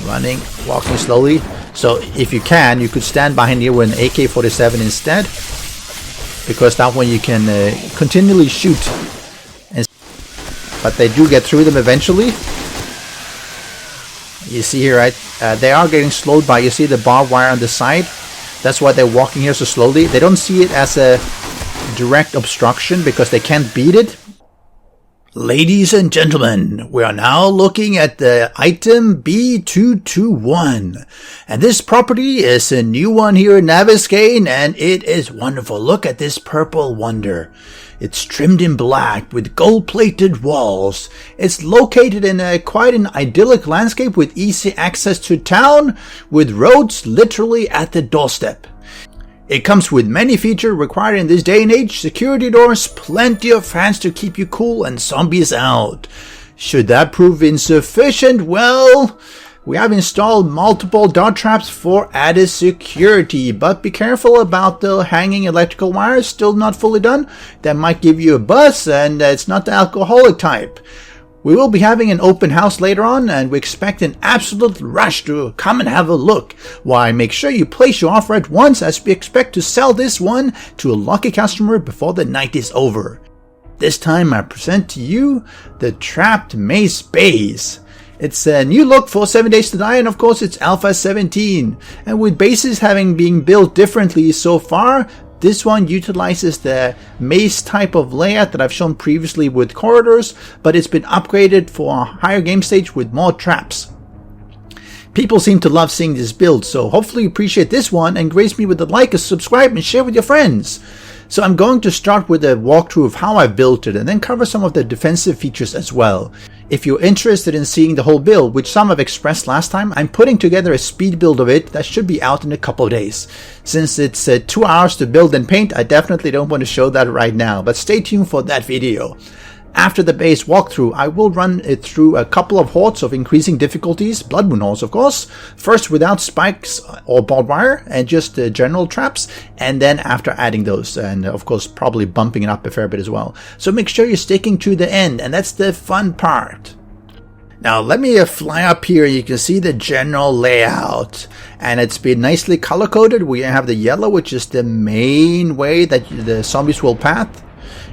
running, walking slowly. So if you can, you could stand behind here with an AK-47 instead, because that one you can continually shoot. But they do get through them eventually. You see here, right? They are getting slowed by, you see the barbed wire on the side. That's why they're walking here so slowly. They don't see it as a direct obstruction because they can't beat it. Ladies and gentlemen, we are now looking at the item B221. And this property is a new one here in Naviskane, and it is wonderful. Look at this purple wonder. It's trimmed in black with gold-plated walls. It's located in quite an idyllic landscape with easy access to town, with roads literally at the doorstep. It comes with many features required in this day and age: security doors, plenty of fans to keep you cool, and zombies out. Should that prove insufficient, well, we have installed multiple dart traps for added security, but be careful about the hanging electrical wires, still not fully done. That might give you a buzz, and it's not the alcoholic type. We will be having an open house later on, and we expect an absolute rush to come and have a look. Why, make sure you place your offer at once, as we expect to sell this one to a lucky customer before the night is over. This time I present to you the Trapped Mace Base. It's a new look for 7 Days to Die, and of course it's Alpha 17. And with bases having been built differently so far, this one utilizes the maze type of layout that I've shown previously with corridors, but it's been upgraded for a higher game stage with more traps. People seem to love seeing this build, so hopefully you appreciate this one and grace me with a like, a subscribe, and share with your friends. So I'm going to start with a walkthrough of how I built it and then cover some of the defensive features as well. If you're interested in seeing the whole build, which some have expressed last time, I'm putting together a speed build of it that should be out in a couple of days. Since it's 2 hours to build and paint, I definitely don't want to show that right now, but stay tuned for that video. After the base walkthrough, I will run it through a couple of hordes of increasing difficulties, Blood Moon hordes of course, first without spikes or barbed wire and just general traps, and then after adding those, and of course probably bumping it up a fair bit as well. So make sure you're sticking to the end, and that's the fun part. Now let me fly up here. You can see the general layout, and it's been nicely color coded. We have the yellow, which is the main way that the zombies will path.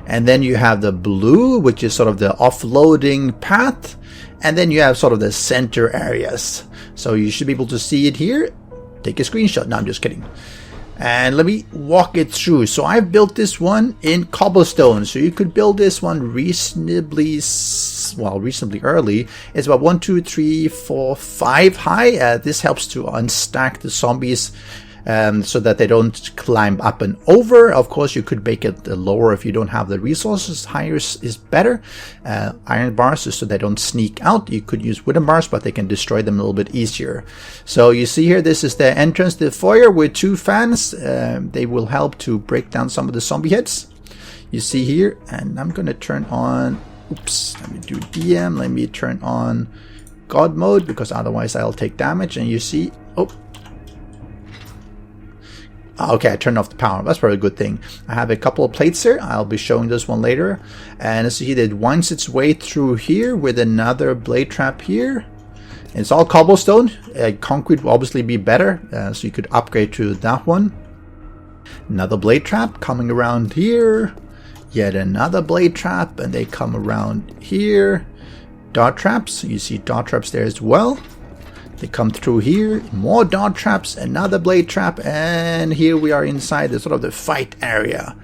And then you have the blue, which is sort of the offloading path. And then you have sort of the center areas. So you should be able to see it here. Take a screenshot. No, I'm just kidding. And let me walk it through. So I've built this one in cobblestone. So you could build this one reasonably early. It's about 1, 2, 3, 4, 5 high. This helps to unstack the zombies so that they don't climb up and over. Of course, you could make it lower if you don't have the resources. Higher is better. Iron bars is so they don't sneak out. You could use wooden bars, but they can destroy them a little bit easier. So you see here, this is the entrance, the foyer with 2 fans. They will help to break down some of the zombie heads. You see here, and I'm going to turn on, let me do DM. Let me turn on God mode, because otherwise I'll take damage. And you see, okay, I turned off the power. That's probably a good thing. I have a couple of plates here. I'll be showing this one later. And see that it winds its way through here with another blade trap here. It's all cobblestone. Concrete will obviously be better, so you could upgrade to that one. Another blade trap coming around here. Yet another blade trap, and they come around here. Dart traps. You see dart traps there as well. They come through here, more dart traps, another blade trap, and here we are inside the sort of the fight area.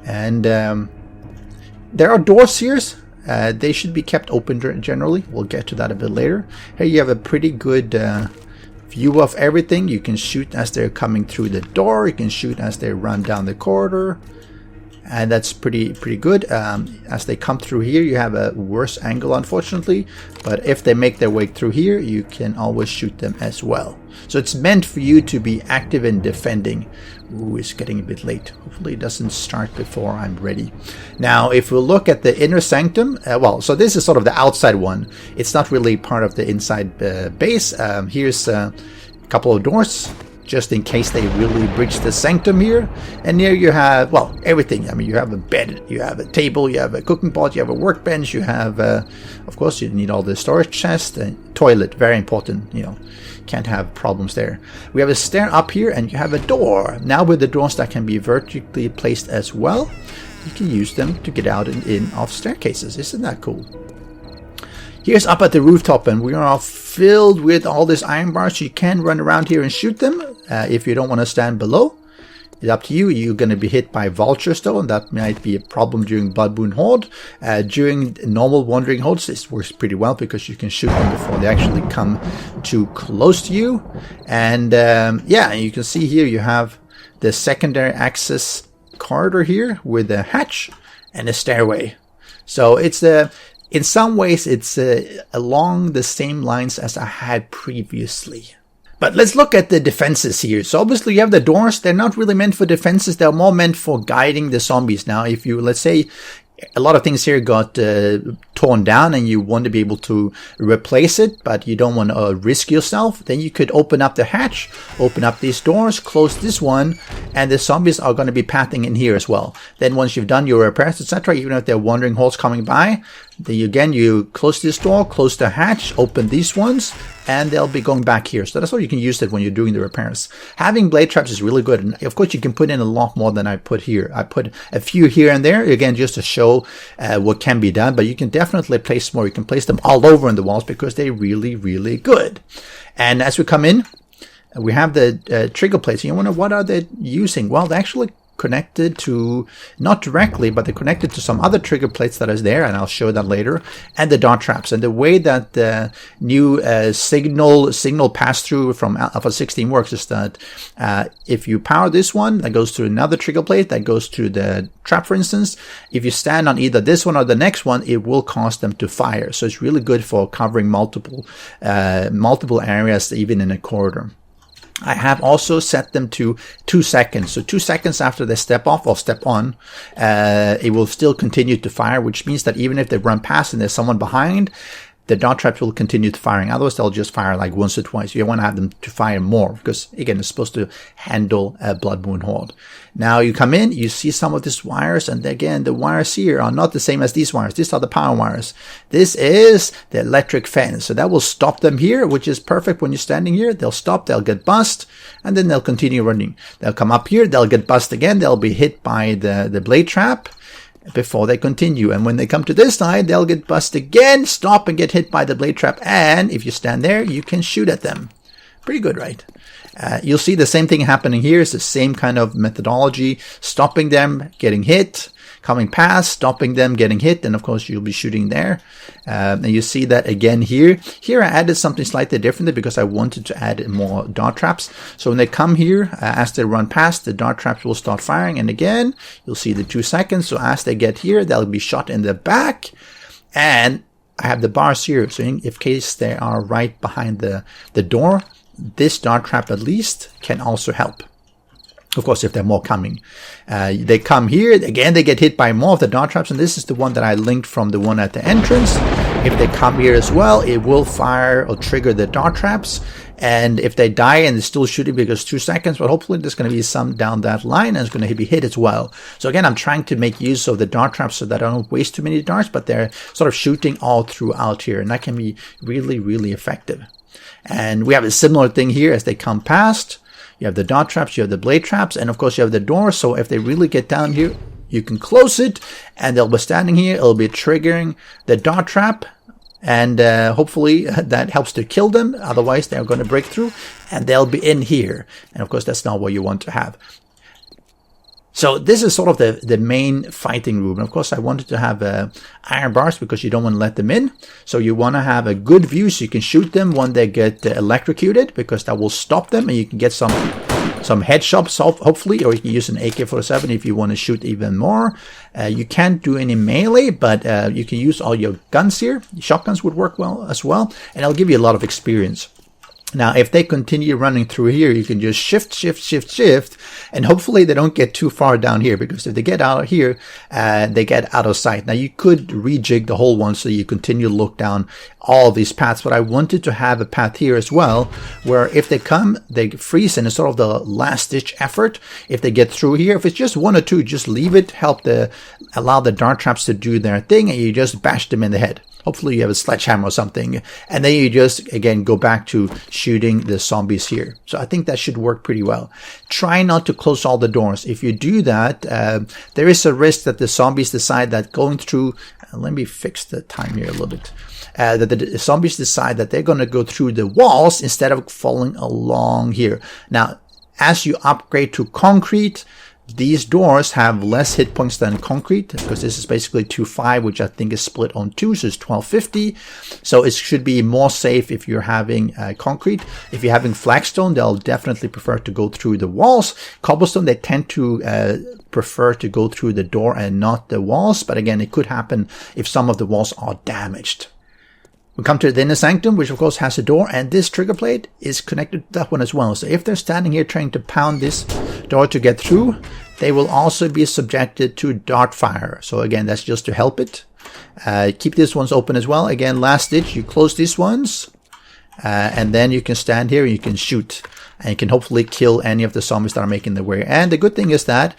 And there are doors here. They should be kept open generally. We'll get to that a bit later. Here you have a pretty good view of everything. You can shoot as they're coming through the door. You can shoot as they run down the corridor. And that's pretty good. As they come through here, you have a worse angle, unfortunately. But if they make their way through here, you can always shoot them as well. So it's meant for you to be active in defending. Ooh, it's getting a bit late. Hopefully it doesn't start before I'm ready. Now, if we look at the inner sanctum, so this is sort of the outside one. It's not really part of the inside base. Here's a couple of doors, just in case they really breach the sanctum here. And here you have, everything. I mean, you have a bed, you have a table, you have a cooking pot, you have a workbench, you have, of course, you need all the storage chests. And toilet, very important, you know, can't have problems there. We have a stair up here, and you have a door. Now with the doors that can be vertically placed as well, you can use them to get out and in off staircases. Isn't that cool? Here's up at the rooftop, and we are filled with all these iron bars. You can run around here and shoot them if you don't want to stand below. It's up to you. You're going to be hit by vultures though, and that might be a problem during Blood Moon Horde. During normal wandering hordes, this works pretty well because you can shoot them before they actually come too close to you. And yeah, you can see here you have the secondary access corridor here with a hatch and a stairway. So it's in some ways it's along the same lines as I had previously. But let's look at the defenses here. So obviously you have the doors. They're not really meant for defenses. They're more meant for guiding the zombies. Now, if you, let's say, a lot of things here got torn down and you want to be able to replace it, but you don't want to risk yourself, then you could open up the hatch, open up these doors, close this one, and the zombies are going to be pathing in here as well. Then once you've done your repairs, etc., even if they're wandering hordes coming by, then again you close this door, close the hatch, open these ones, and they'll be going back here. So that's how you can use it when you're doing the repairs. Having blade traps is really good, and of course you can put in a lot more than I put here. I put a few here and there, again, just to show what can be done, but you can definitely place more. You can place them all over in the walls because they're really, really good. And as we come in, we have the trigger plates. You wonder, what are they using? Well, they're actually connected to, not directly, but they're connected to some other trigger plates that is there, and I'll show that later, and the dart traps. And the way that the new signal pass-through from Alpha 16 works is that if you power this one, that goes to another trigger plate, that goes to the trap, for instance. If you stand on either this one or the next one, it will cause them to fire. So it's really good for covering multiple areas, even in a corridor. I have also set them to 2 seconds. So 2 seconds after they step off or step on, it will still continue to fire, which means that even if they run past and there's someone behind, the dart traps will continue to firing. Otherwise, they'll just fire like once or twice. You want to have them to fire more because, again, it's supposed to handle a Blood Moon Horde. Now you come in, you see some of these wires, and again, the wires here are not the same as these wires. These are the power wires. This is the electric fence. So that will stop them here, which is perfect when you're standing here. They'll stop, they'll get bust, and then they'll continue running. They'll come up here, they'll get bust again, they'll be hit by the blade trap before they continue. And when they come to this side, they'll get bust again, stop and get hit by the blade trap. And if you stand there, you can shoot at them. Pretty good, right? You'll see the same thing happening here. It's the same kind of methodology, stopping them, getting hit, coming past, stopping them, getting hit, and of course you'll be shooting there. And you see that again here. Here I added something slightly differently because I wanted to add more dart traps. So when they come here, as they run past, the dart traps will start firing. And again, you'll see the 2 seconds. So as they get here, they'll be shot in the back. And I have the bars here. So in case they are right behind the door, this dart trap at least can also help. Of course, if there are more coming. They come here, again, they get hit by more of the dart traps, and this is the one that I linked from the one at the entrance. If they come here as well, it will fire or trigger the dart traps. And if they die and they're still shooting because 2 seconds, but hopefully there's going to be some down that line and it's going to be hit as well. So again, I'm trying to make use of the dart traps so that I don't waste too many darts, but they're sort of shooting all throughout here, and that can be really, really effective. And we have a similar thing here as they come past. You have the dart traps, you have the blade traps, and of course you have the door. So if they really get down here, you can close it, and they'll be standing here. It'll be triggering the dart trap, and hopefully that helps to kill them. Otherwise, they're going to break through, and they'll be in here. And of course, that's not what you want to have. So this is sort of the main fighting room. And of course, I wanted to have iron bars because you don't want to let them in. So you want to have a good view so you can shoot them when they get electrocuted, because that will stop them, and you can get some headshots hopefully, or you can use an AK-47 if you want to shoot even more. You can't do any melee, but you can use all your guns here. Shotguns would work well as well, and it'll give you a lot of experience. Now, if they continue running through here, you can just shift, and hopefully they don't get too far down here, because if they get out of here, they get out of sight. Now, you could rejig the whole one so you continue to look down all these paths, but I wanted to have a path here as well, where if they come, they freeze, and it's sort of the last-ditch effort. If they get through here, if it's just one or two, just leave it, allow the dart traps to do their thing, and you just bash them in the head. Hopefully you have a sledgehammer or something. And then you just, again, go back to shooting the zombies here. So I think that should work pretty well. Try not to close all the doors. If you do that, there is a risk that the zombies decide that going through... let me fix the time here a little bit. That the zombies decide that they're going to go through the walls instead of following along here. Now, as you upgrade to concrete, these doors have less hit points than concrete, because this is basically 2.5, which I think is split on 2, so it's 1250. So it should be more safe if you're having concrete. If you're having flagstone, they'll definitely prefer to go through the walls. Cobblestone, they tend to prefer to go through the door and not the walls. But again, it could happen if some of the walls are damaged. We come to the inner sanctum, which of course has a door, and this trigger plate is connected to that one as well. So if they're standing here trying to pound this door to get through, they will also be subjected to dart fire. So again, that's just to help it. Keep these ones open as well. Again, last ditch, you close these ones, and then you can stand here and you can shoot. And you can hopefully kill any of the zombies that are making their way. And the good thing is that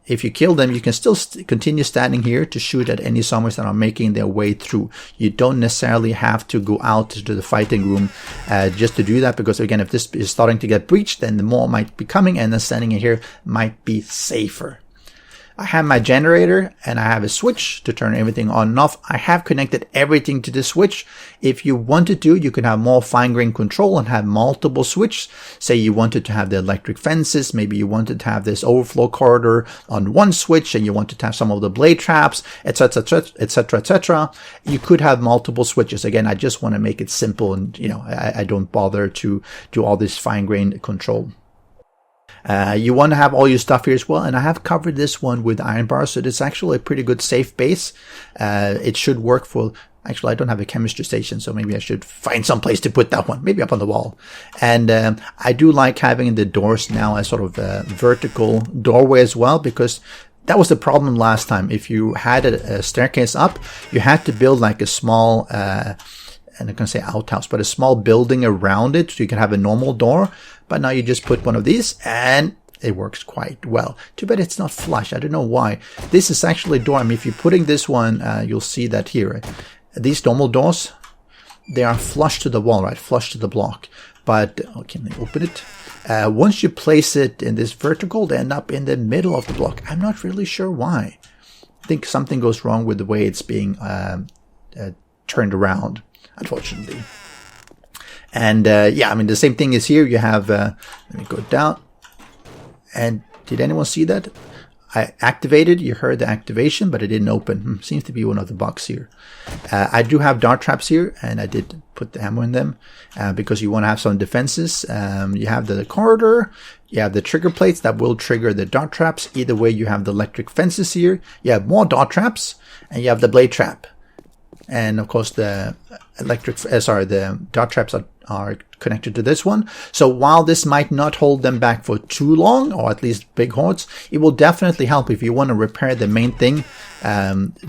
if you kill them, you can still continue standing here to shoot at any zombies that are making their way through. You don't necessarily have to go out to the fighting room just to do that, because again, if this is starting to get breached, then the more might be coming, and then standing in here might be safer. I have my generator and I have a switch to turn everything on and off. I have connected everything to the switch. If you wanted to, you can have more fine-grained control and have multiple switches. Say you wanted to have the electric fences, maybe you wanted to have this overflow corridor on one switch, and you wanted to have some of the blade traps, etc., etc., etc. You could have multiple switches. Again, I just want to make it simple, and I don't bother to do all this fine-grained control. You want to have all your stuff here as well, and I have covered this one with iron bars, so it's actually a pretty good safe base. It should work for... Actually, I don't have a chemistry station, so maybe I should find some place to put that one, maybe up on the wall. And I do like having the doors now as sort of a vertical doorway as well, because that was the problem last time. If you had a staircase up, you had to build like a small... and I'm going to say outhouse, but a small building around it so you can have a normal door. But now you just put one of these and it works quite well. Too bad it's not flush. I don't know why. This is actually a door. I mean, if you're putting this one, you'll see that here. These normal doors, they are flush to the wall, right? Flush to the block. But, can they open it? Once you place it in this vertical, they end up in the middle of the block. I'm not really sure why. I think something goes wrong with the way it's being turned around, unfortunately. And yeah, I mean, the same thing is here. You have, let me go down. And did anyone see that? I activated, you heard the activation, but it didn't open. Seems to be one of the bugs here. I do have dart traps here, and I did put the ammo in them because you want to have some defenses. You have the corridor, you have the trigger plates that will trigger the dart traps. Either way, you have the electric fences here. You have more dart traps, and you have the blade trap. And of course, the the dart traps are connected to this one. So while this might not hold them back for too long, or at least big hordes, it will definitely help if you want to repair the main thing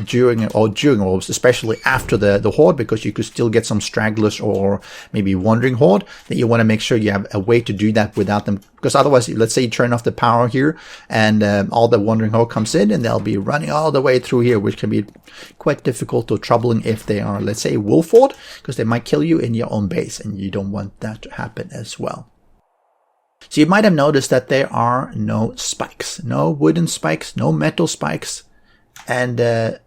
during or especially after the horde, because you could still get some stragglers or maybe wandering horde. That you want to make sure you have a way to do that without them, because otherwise, let's say you turn off the power here and all the wandering horde comes in, and they'll be running all the way through here, which can be quite difficult or troubling if they are, let's say, wolf horde, because they might kill you in your own base, and you don't want that to happen as well. So you might have noticed that there are no spikes, no wooden spikes, no metal spikes. And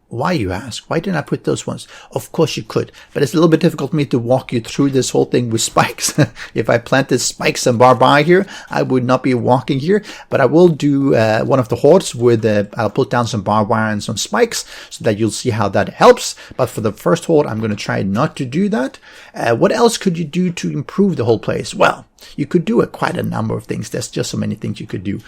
why, you ask? Why didn't I put those ones? Of course you could, but it's a little bit difficult for me to walk you through this whole thing with spikes. If I planted spikes and barbed wire here, I would not be walking here. But I will do one of the hordes with, I'll put down some barbed wire and some spikes so that you'll see how that helps. But for the first horde, I'm going to try not to do that. What else could you do to improve the whole place? Well, you could do quite a number of things. There's just so many things you could do.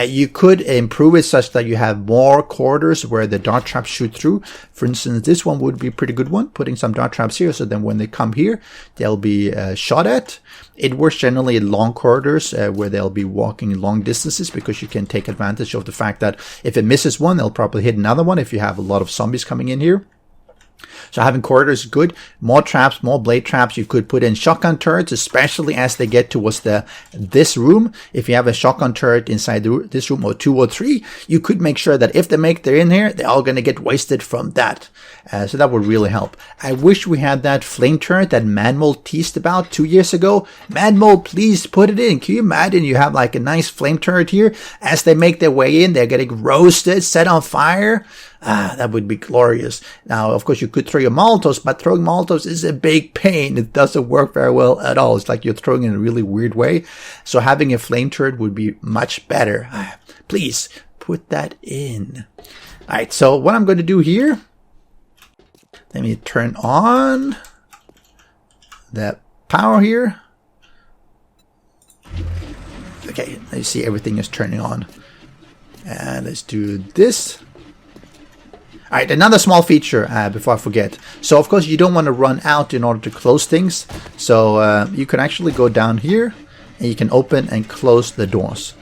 You could improve it such that you have more corridors where the dart traps shoot through. For instance, this one would be a pretty good one, putting some dart traps here, so then when they come here, they'll be shot at. It works generally in long corridors where they'll be walking long distances, because you can take advantage of the fact that if it misses one, they'll probably hit another one if you have a lot of zombies coming in here. So having corridors is good. More traps, more blade traps. You could put in shotgun turrets, especially as they get towards this room. If you have a shotgun turret inside this room, or 2 or 3, you could make sure that if they're in here, they're all going to get wasted from that. So that would really help. I wish we had that flame turret that Manmole teased about 2 years ago. Manmole, please put it in. Can you imagine you have like a nice flame turret here? As they make their way in, they're getting roasted, set on fire. That would be glorious. Now, of course, you could throw your Molotovs, but throwing Molotovs is a big pain. It doesn't work very well at all. It's like you're throwing in a really weird way. So having a flame turret would be much better. Please put that in. All right, so what I'm going to do here, let me turn on the power here. Okay, you see everything is turning on. And let's do this. All right, another small feature before I forget. So, of course, you don't want to run out in order to close things. So, you can actually go down here and you can open and close the doors.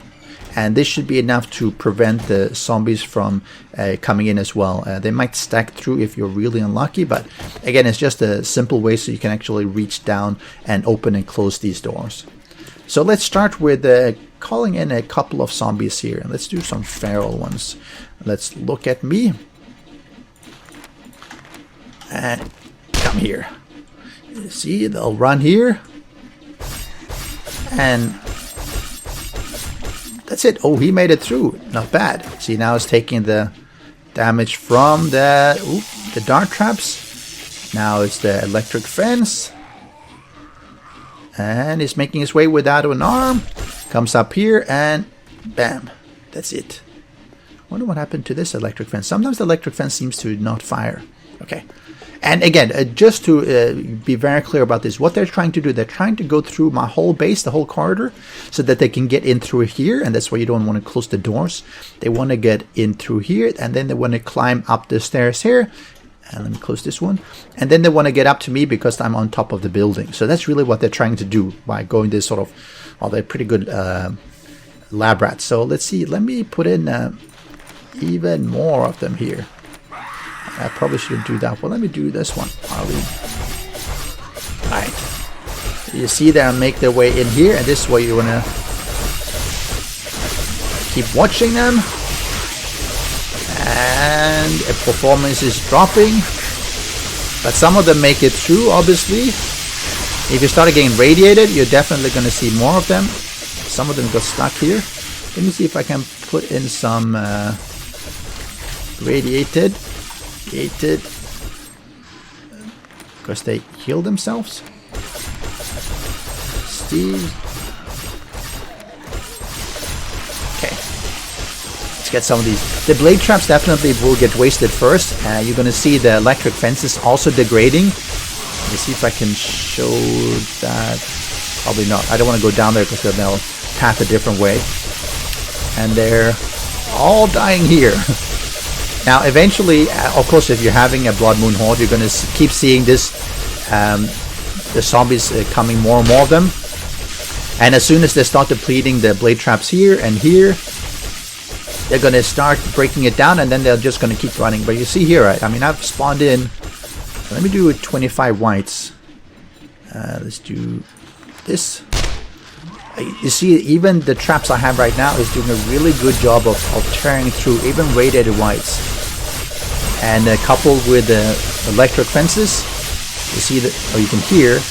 And this should be enough to prevent the zombies from coming in as well. They might stack through if you're really unlucky, but again, it's just a simple way so you can actually reach down and open and close these doors. So let's start with calling in a couple of zombies here. Let's do some feral ones. Let's look at me. And come here. You see, they'll run here. And that's it. Oh, he made it through. Not bad. See, now it's taking the damage from the dart traps. Now it's the electric fence. And he's making his way without an arm. Comes up here and bam. That's it. I wonder what happened to this electric fence. Sometimes the electric fence seems to not fire. Okay. And again, just to be very clear about this, what they're trying to do, they're trying to go through my whole base, the whole corridor, so that they can get in through here. And that's why you don't want to close the doors. They want to get in through here, and then they want to climb up the stairs here. And let me close this one. And then they want to get up to me because I'm on top of the building. So that's really what they're trying to do by going this sort of, well, they're pretty good lab rats. So let's see, let me put in even more of them here. I probably shouldn't do that. Well, let me do this one. Alright. You see them make their way in here, and this is where you want to keep watching them. And performance is dropping. But some of them make it through, obviously. If you start getting radiated, you're definitely going to see more of them. Some of them got stuck here. Let me see if I can put in some radiated. Because they heal themselves. Steve. Okay. Let's get some of these. The blade traps definitely will get wasted first. You're going to see the electric fences also degrading. Let me see if I can show that. Probably not. I don't want to go down there because then they'll path a different way. And they're all dying here. Now, eventually, of course, if you're having a Blood Moon Horde, you're going to keep seeing this, the zombies coming more and more of them. And as soon as they start depleting the blade traps here and here, they're going to start breaking it down, and then they're just going to keep running. But you see here, right? I mean, I've spawned in. Let me do 25 whites. Let's do this. You see, even the traps I have right now is doing a really good job of tearing through even radiated whites. And coupled with the electric fences, you see that, or you can hear,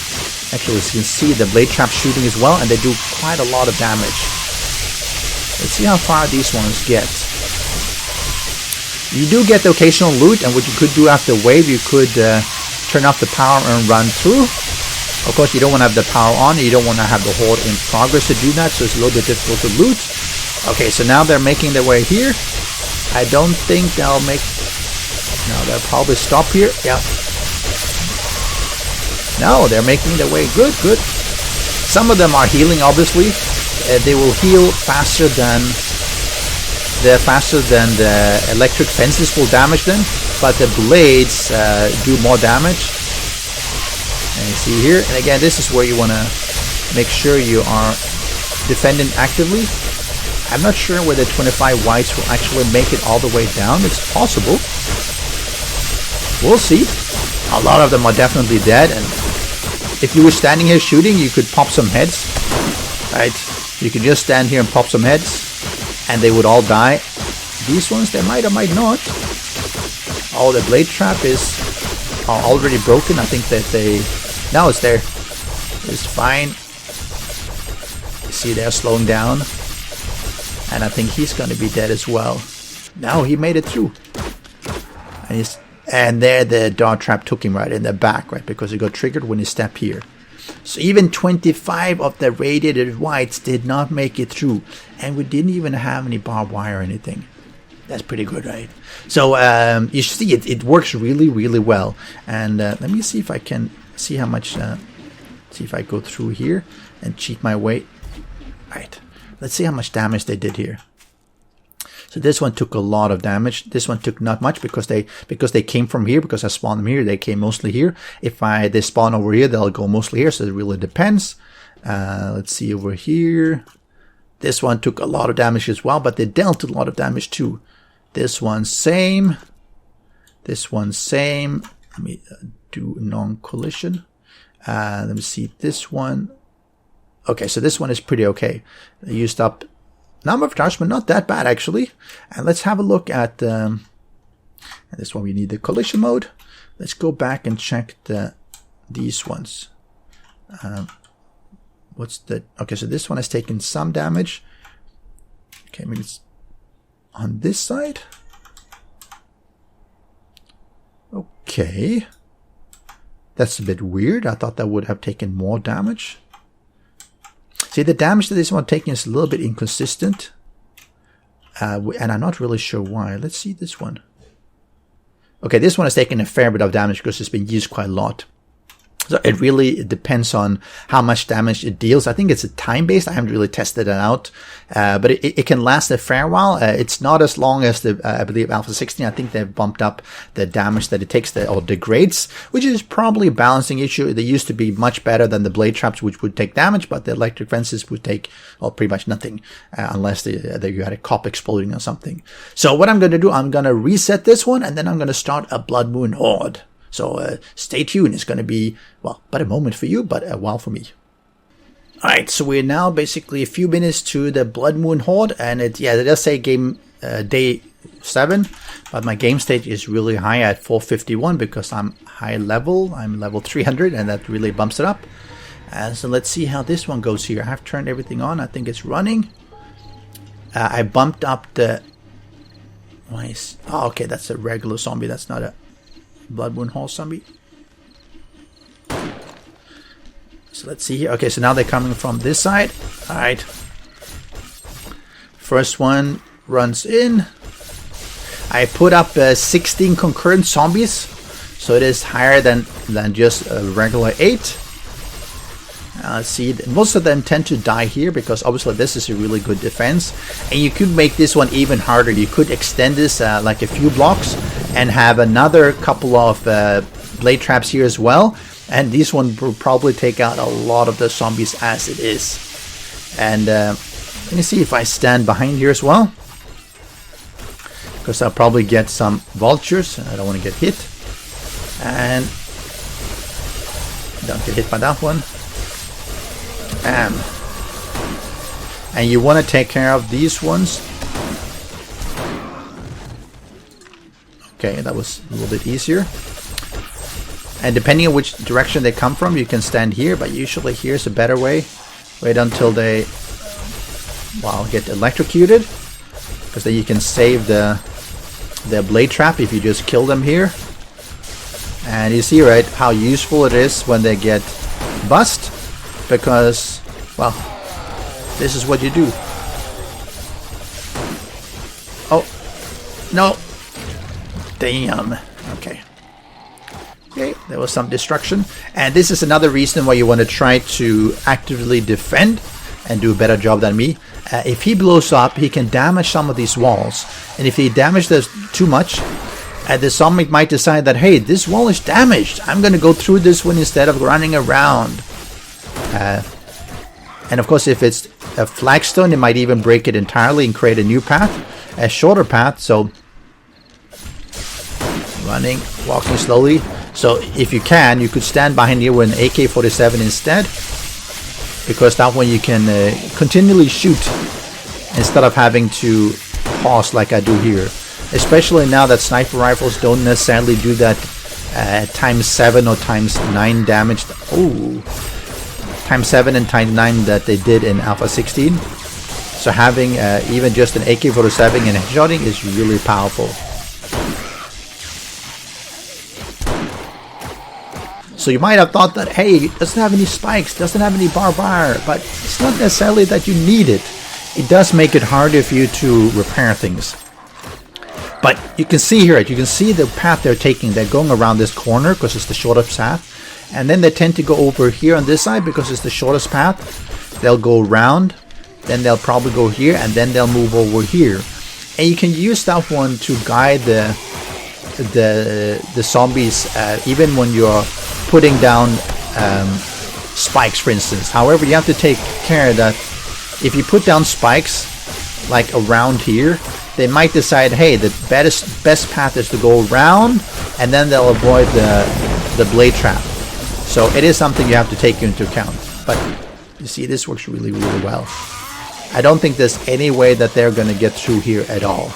actually you can see the blade trap shooting as well, and they do quite a lot of damage. Let's see how far these ones get. You do get the occasional loot, and what you could do after wave, you could turn off the power and run through. Of course, you don't want to have the power on, you don't want to have the horde in progress to do that, so it's a little bit difficult to loot. Okay, so now they're making their way here. I don't think they'll make... No, they'll probably stop here. Yeah. No, they're making their way. Good, good. Some of them are healing, obviously. They will heal faster than... the electric fences will damage them, but the blades do more damage. And you see here, and again, this is where you want to make sure you are defending actively. I'm not sure whether 25 whites will actually make it all the way down. It's possible. We'll see. A lot of them are definitely dead, and if you were standing here shooting, you could pop some heads, right? You could just stand here and pop some heads, and they would all die. These ones, they might or might not. Oh, the blade trap is already broken. I think that they... No, it's there. It's fine. You see, they're slowing down. And I think he's going to be dead as well. No, he made it through. And there the dart trap took him right in the back, right? Because it got triggered when he stepped here. So even 25 of the radiated whites did not make it through. And we didn't even have any barbed wire or anything. That's pretty good, right? So you see it works really, really well. And let me see if I can see how much... see if I go through here and cheat my way. Right. Let's see how much damage they did here. So this one took a lot of damage. This one took not much because they came from here. Because I spawned them here, they came mostly here. If they spawn over here, they'll go mostly here. So it really depends. Let's see over here. This one took a lot of damage as well, but they dealt a lot of damage too. This one same. This one same. Let me do non-collision. Let me see this one. Okay, so this one is pretty okay. They used up number of charge, but not that bad actually. And let's have a look at and this one we need the collision mode. Let's go back and check these ones. What's the... Okay, so this one has taken some damage. Okay, maybe it's on this side. Okay. That's a bit weird. I thought that would have taken more damage. See, the damage that this one taking is a little bit inconsistent. And I'm not really sure why. Let's see this one. Okay, this one has taken a fair bit of damage because it's been used quite a lot. So it really depends on how much damage it deals. I think it's a time-based. I haven't really tested it out. But it can last a fair while. It's not as long as the, I believe, Alpha 16. I think they've bumped up the damage that it takes or degrades, which is probably a balancing issue. They used to be much better than the blade traps, which would take damage, but the electric fences would take, well, pretty much nothing, unless you had a cop exploding or something. So what I'm going to do, I'm going to reset this one, and then I'm going to start a Blood Moon Horde. So stay tuned. It's going to be, well, but a moment for you, but a while for me. Alright, so we're now basically a few minutes to the Blood Moon Horde. And it does say game day 7. But my game stage is really high at 451 because I'm high level. I'm level 300 and that really bumps it up. So let's see how this one goes here. I have turned everything on. I think it's running. I bumped up the... Oh, okay, that's a regular zombie. That's not a Blood Moon Horde zombie. So let's see here. Okay, so now they're coming from this side. Alright. First one runs in. I put up 16 concurrent zombies. So it is higher than just a regular 8. Let's see. Most of them tend to die here because obviously this is a really good defense. And you could make this one even harder. You could extend this like a few blocks and have another couple of blade traps here as well. And this one will probably take out a lot of the zombies as it is. And let me see if I stand behind here as well. Because I'll probably get some vultures. I don't want to get hit. And don't get hit by that one. Bam. And you want to take care of these ones. Okay, that was a little bit easier. And depending on which direction they come from, you can stand here, but usually here's a better way. Wait until they, well, get electrocuted, because then you can save the blade trap if you just kill them here. And you see, right, how useful it is when they get bust, because, well, this is what you do. Oh, no. Damn. Okay. Okay, there was some destruction. And this is another reason why you want to try to actively defend and do a better job than me. If he blows up, he can damage some of these walls. And if he damages too much, the zombie might decide that, hey, this wall is damaged. I'm going to go through this one instead of running around. And of course, if it's a flagstone, it might even break it entirely and create a new path, a shorter path. So running, walking slowly. So if you can, you could stand behind here with an AK-47 instead, because that one you can continually shoot instead of having to pause like I do here. Especially now that sniper rifles don't necessarily do that times 7 or times 9 damage. Oh, times 7 and times 9 that they did in Alpha 16. So having even just an AK-47 and headshotting is really powerful. So you might have thought that, hey, it doesn't have any spikes, doesn't have any barbed wire, but it's not necessarily that you need it. It does make it harder for you to repair things. But you can see here, you can see the path they're taking. They're going around this corner because it's the shortest path. And then they tend to go over here on this side because it's the shortest path. They'll go around, then they'll probably go here, and then they'll move over here. And you can use that one to guide the zombies even when you're putting down spikes, for instance. However, you have to take care that if you put down spikes like around here, they might decide, hey, the best path is to go around, and then they'll avoid the blade trap. So it is something you have to take into account. But you see, this works really, really well. I don't think there's any way that they're going to get through here at all.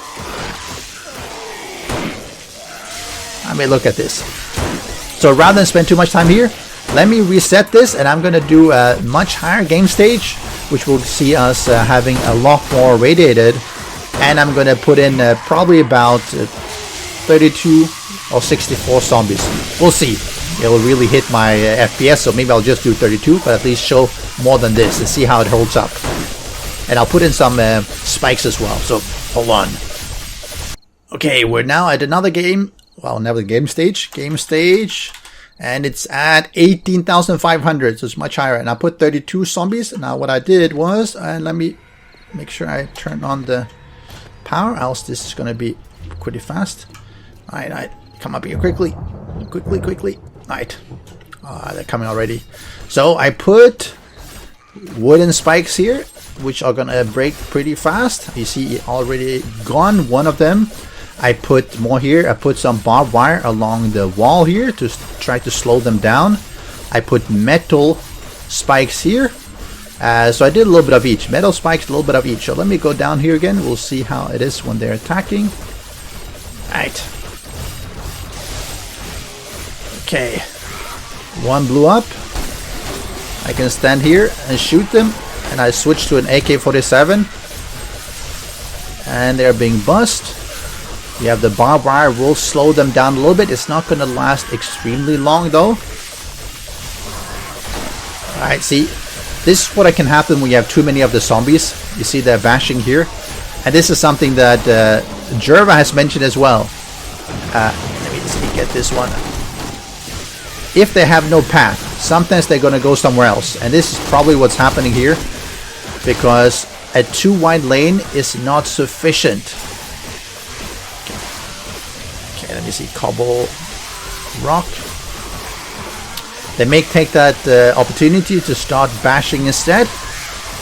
I mean, look at this. So rather than spend too much time here, let me reset this, and I'm going to do a much higher game stage, which will see us having a lot more radiated. And I'm going to put in probably about 32 or 64 zombies. We'll see. It'll really hit my FPS, so maybe I'll just do 32, but at least show more than this and see how it holds up. And I'll put in some spikes as well, so hold on. Okay, we're now at another game. Well, another game stage. And it's at 18,500, so it's much higher. And I put 32 zombies. Now what I did was, let me make sure I turn on the power, else this is going to be pretty fast. Alright, come up here quickly. Alright, they're coming already. So I put wooden spikes here, which are going to break pretty fast. You see already gone one of them. I put more here. I put some barbed wire along the wall here to try to slow them down. I put metal spikes here. So I did a little bit of each. Metal spikes, a little bit of each. So let me go down here again. We'll see how it is when they're attacking. Alright. Okay. One blew up. I can stand here and shoot them. And I switch to an AK-47. And they're being bussed. You have the barbed wire, will slow them down a little bit. It's not going to last extremely long though. Alright, see, this is what can happen when you have too many of the zombies. You see they're bashing here. And this is something that Jerva has mentioned as well. Let me see, get this one. If they have no path, sometimes they're going to go somewhere else. And this is probably what's happening here. Because a too wide lane is not sufficient. Let me see, cobble, rock. They may take that opportunity to start bashing instead.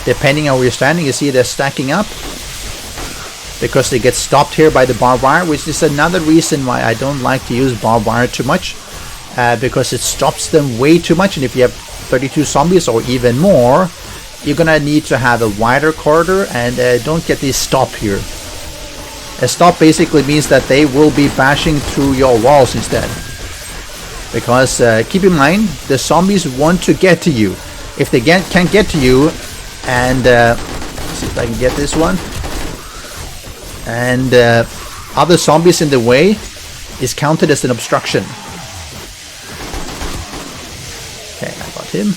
Depending on where you're standing, you see they're stacking up. Because they get stopped here by the barbed wire, which is another reason why I don't like to use barbed wire too much. Because it stops them way too much, and if you have 32 zombies or even more, you're gonna need to have a wider corridor, and don't get these stopped here. A stop basically means that they will be bashing through your walls instead. Because keep in mind, the zombies want to get to you. If they can't get to you, and let's see if I can get this one, and other zombies in the way is counted as an obstruction. Okay, I got him.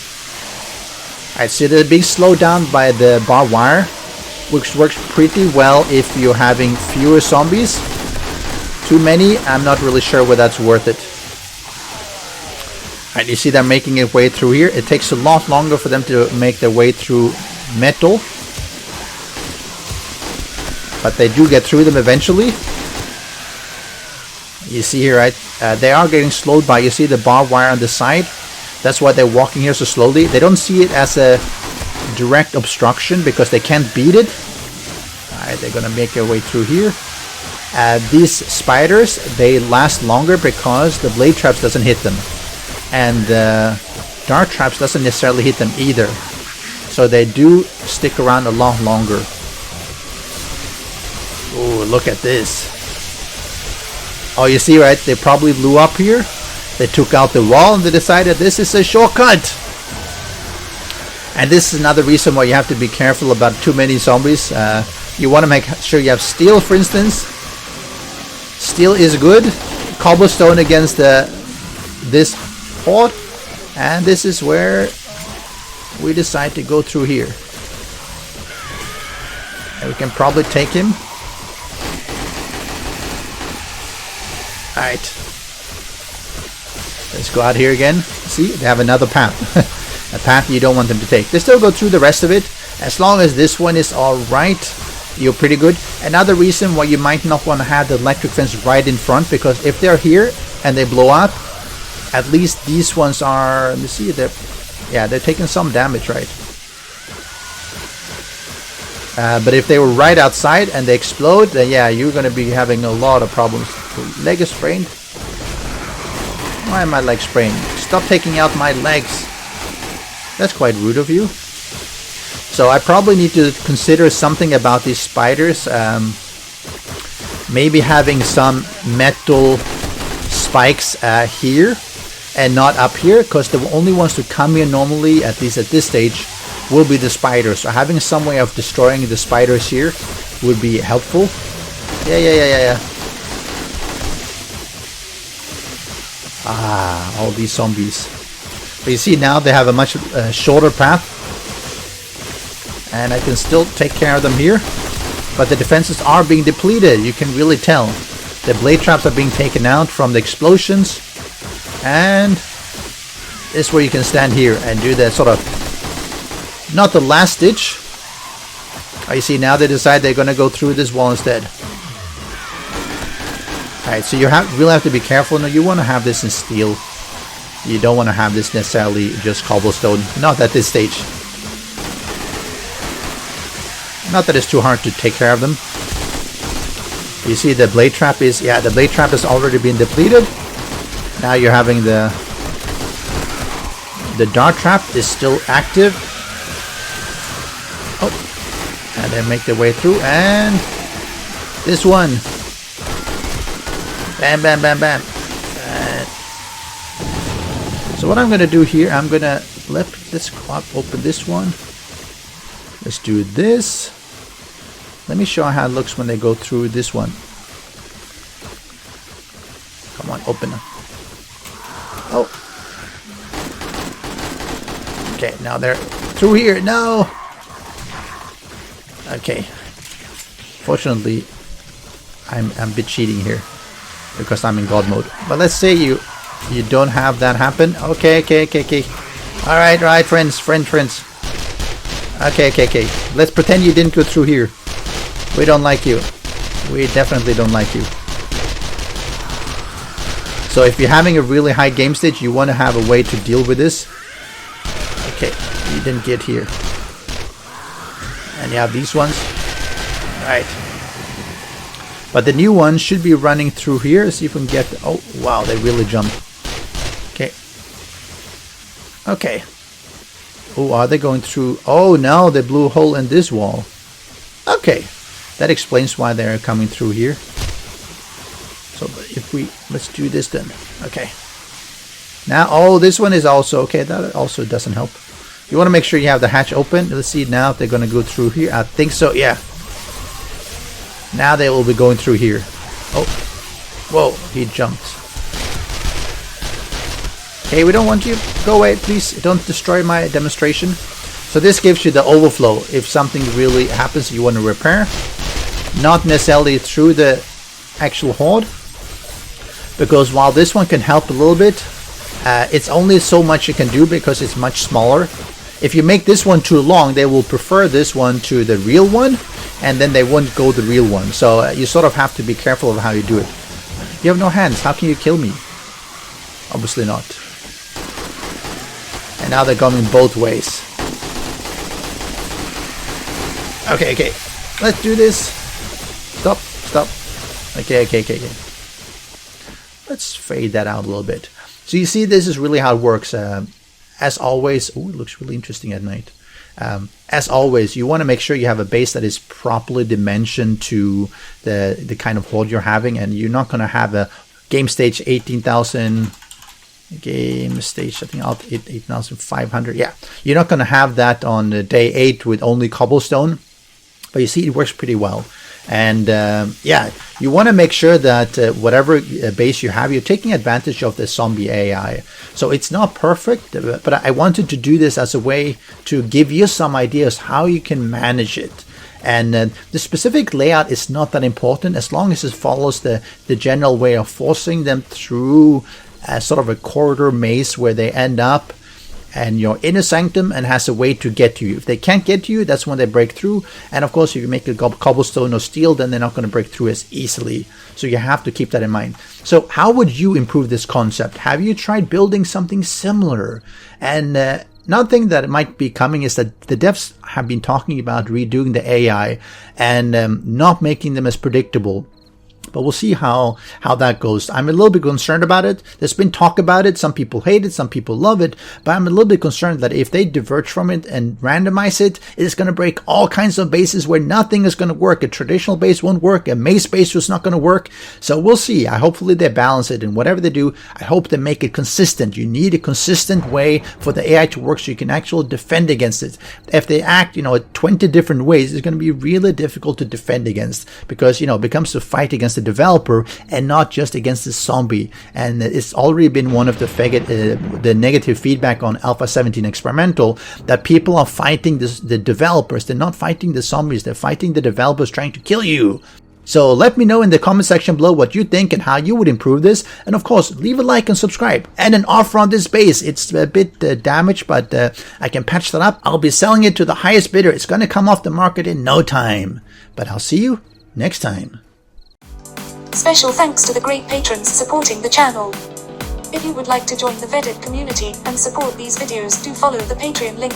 Alright, so they're being slowed down by the barbed wire, which works pretty well if you're having fewer zombies. Too many, I'm not really sure whether that's worth it. Alright, you see they're making their way through here. It takes a lot longer for them to make their way through metal. But they do get through them eventually. You see here, right? They are getting slowed by, you see the barbed wire on the side. That's why they're walking here so slowly. They don't see it as a direct obstruction because they can't beat it. Alright, they're gonna make their way through here. These spiders, they last longer because the blade traps doesn't hit them, and the dart traps doesn't necessarily hit them either. So they do stick around a lot longer. Oh, look at this. Oh, you see, right? They probably blew up here. They took out the wall and they decided this is a shortcut. And this is another reason why you have to be careful about too many zombies. You want to make sure you have steel, for instance. Steel is good. Cobblestone against this horde. And this is where we decide to go through here. And we can probably take him. Alright. Let's go out here again. See, they have another path. A path you don't want them to take. They still go through the rest of it. As long as this one is alright, you're pretty good. Another reason why you might not want to have the electric fence right in front, because if they're here and they blow up, at least these ones are, let me see, they're taking some damage, right? But if they were right outside and they explode, then yeah, you're going to be having a lot of problems. Leg is sprained. Why am my leg sprained? Stop taking out my legs. That's quite rude of you. So I probably need to consider something about these spiders. Maybe having some metal spikes here and not up here, because the only ones to come here normally, at least at this stage, will be the spiders. So having some way of destroying the spiders here would be helpful. Yeah. Ah, all these zombies. But you see now they have a much shorter path. And I can still take care of them here. But the defenses are being depleted. You can really tell. The blade traps are being taken out from the explosions. And this is where you can stand here and do the sort of, not the last ditch. Oh, you see now they decide they're going to go through this wall instead. Alright, so you really have to be careful. No, you want to have this in steel. You don't want to have this necessarily just cobblestone. Not at this stage. Not that it's too hard to take care of them. You see the blade trap is, yeah, the blade trap has already been depleted. Now you're having the dart trap is still active. Oh, and they make their way through, and this one. Bam, bam, bam, bam. So what I'm going to do here, I'm going to let's open this one. Let's do this. Let me show how it looks when they go through this one. Come on, open it. Oh. Okay, now they're through here. No. Okay. Fortunately, I'm a bit cheating here because I'm in God mode. But let's say you don't have that happen. Okay. All right, friends. Okay. Let's pretend you didn't go through here. We don't like you. We definitely don't like you. So if you're having a really high game stage, you want to have a way to deal with this. Okay, you didn't get here. And you have these ones. Right. But the new one should be running through here. See if we can get... Oh, wow, they really jumped. Okay. Oh, are they going through... Oh, no, they blew a hole in this wall. Okay. That explains why they're coming through here. So if we... Let's do this then. Okay. Now, oh, this one is also... Okay, that also doesn't help. You want to make sure you have the hatch open. Let's see now if they're going to go through here. I think so, yeah. Now they will be going through here. Oh. Whoa, he jumped. Okay, we don't want you. Go away, please. Don't destroy my demonstration. So this gives you the overflow. If something really happens you want to repair. Not necessarily through the actual horde. Because while this one can help a little bit, it's only so much you can do because it's much smaller. If you make this one too long, they will prefer this one to the real one. And then they won't go the real one. So you sort of have to be careful of how you do it. You have no hands. How can you kill me? Obviously not. And now they're coming both ways. Okay. Let's do this. Stop. Okay. Let's fade that out a little bit. So you see, this is really how it works. As always, it looks really interesting at night. As always, you want to make sure you have a base that is properly dimensioned to the kind of horde you're having, and you're not going to have a game stage 18,000, game stage I think 8,500. Yeah, you're not going to have that on day 8 with only cobblestone, but you see it works pretty well. And yeah, you want to make sure that whatever base you have, you're taking advantage of the zombie AI. So it's not perfect, but I wanted to do this as a way to give you some ideas how you can manage it. And the specific layout is not that important as long as it follows the general way of forcing them through sort of a corridor maze where they end up. And you're in a sanctum and has a way to get to you. If they can't get to you, that's when they break through. And of course, if you make a cobblestone or steel, then they're not going to break through as easily. So you have to keep that in mind. So how would you improve this concept? Have you tried building something similar? And another thing that might be coming is that the devs have been talking about redoing the AI and not making them as predictable. But we'll see how that goes. I'm a little bit concerned about it. There's been talk about it. Some people hate it. Some people love it. But I'm a little bit concerned that if they diverge from it and randomize it, it's going to break all kinds of bases where nothing is going to work. A traditional base won't work. A maze base is not going to work. So we'll see. Hopefully they balance it. And whatever they do, I hope they make it consistent. You need a consistent way for the AI to work so you can actually defend against it. If they act, 20 different ways, it's going to be really difficult to defend against because, it becomes a fight against the developer and not just against the zombie. And it's already been one of the negative feedback on Alpha 17 Experimental that people are fighting the developers. They're not fighting the zombies. They're fighting the developers trying to kill you. So let me know in the comment section below what you think and how you would improve this. And of course, leave a like and subscribe. And an offer on this base. It's a bit damaged, but I can patch that up. I'll be selling it to the highest bidder. It's going to come off the market in no time. But I'll see you next time. Special thanks to the great patrons supporting the channel. If you would like to join the vetted community and support these videos, do follow the Patreon link.